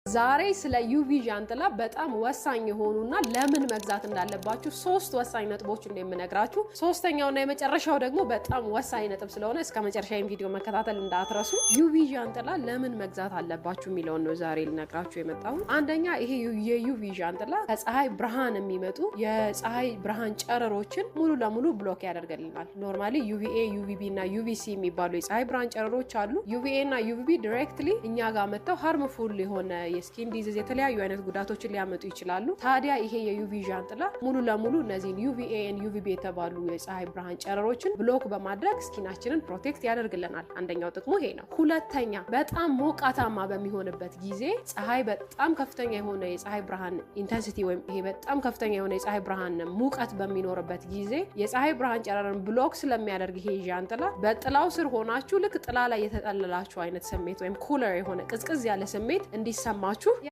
ዛሬ ስለ ዩቪ ጃንጥላ በጣም ወሳኝ የሆኑና ለምን መግዛት እንዳለባችሁ ሶስት ወሳኝ ነጥቦች እንደምነግራችሁ ሶስተኛውና የመጨረሻው ደግሞ በጣም ወሳኝ ነጥብ ስለሆነ እስከ መጨረሻው ቪዲዮ መከታተል እንዳትረሱ። ዩቪ ጃንጥላ ለምን መግዛት አለባችሁ የሚለውን ነው ዛሬ ልነግራችሁ የመጣሁት። አንደኛ ይሄ የዩቪ ጃንጥላ ከፀሐይ ብርሃን የሚመጡ የፀሐይ ብርሃን ጨረሮችን ሙሉ ለሙሉ ብሎክ ያደርግልናል። ኖርማሊ ዩቪኤ፣ ዩቪቢ እና ዩቪሲ የሚባሉ የፀሐይ ብርሃን ጨረሮች አሉ። ዩቪኤ እና ዩቪቢ ዳይሬክትሊ እኛ ጋር መጥተው ሃርምፉል የሆነ የስኪን ዲዚዝ የተለያዩ አይነት ጉዳቶችን ሊያመጡ ይችላሉ። ታዲያ ይሄ የዩቪ ጃንጥላ ሙሉ ለሙሉ እነዚህን ዩቪኤ እና ዩቪቢ የተባሉ የፀሐይ ብርሃን ጨረሮችን ብሎክ በማድረግ ስኪናችንን ፕሮቴክት ያደርግልናል። አንደኛው ጥቅሙ ይሄ ነው። ሁለተኛ በጣም ሞቃታማ በሚሆንበት ጊዜ ፀሐይ በጣም ከፍተኛ የሆነ የፀሐይ ብርሃን ኢንተንሲቲ ወይም ይሄ በጣም ከፍተኛ የሆነ የፀሐይ ብርሃን ሙቀት በሚኖርበት ጊዜ የፀሐይ ብርሃን ጨረርን ብሎክ ስለሚያደርግ ይሄ ጃንጥላ በጥላው ስር ሆናችሁ ልክ ጥላ ላይ የተጠለላችሁ አይነት ስሜት ወይም ኩለር የሆነ ቅዝቅዝ ያለ ስሜት እንዲሰማ